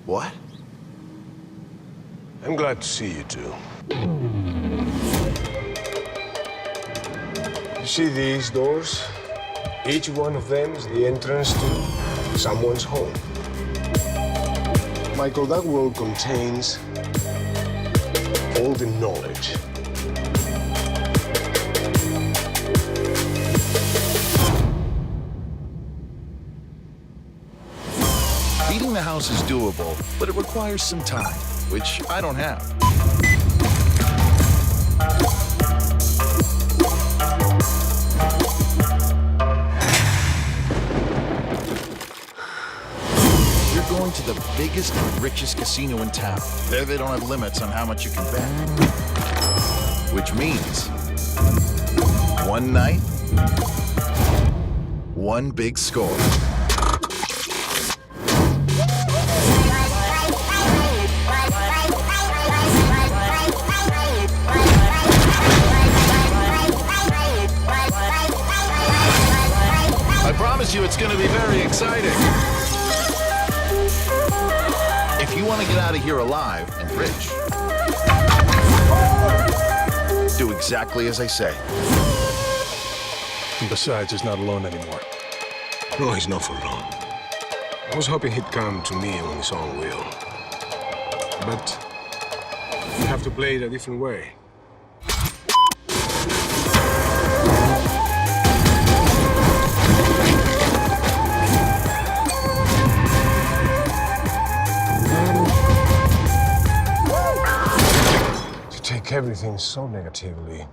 What? I'm glad to see you two. You see these doors? Each one of them is the entrance to someone's home. Michael, that world contains all the knowledge. Beating the house is doable, but it requires some time, which I don't have. You're going to the biggest and richest casino in town. There they don't have limits on how much you can bet. Which means, one night, one big score. I promise you it's going to be very exciting. If you want to get out of here alive and rich, do exactly as I say. And besides, he's not alone anymore. No, he's not for long. I was hoping he'd come to me on his own will. But you have to play it a different way. You take everything so negatively.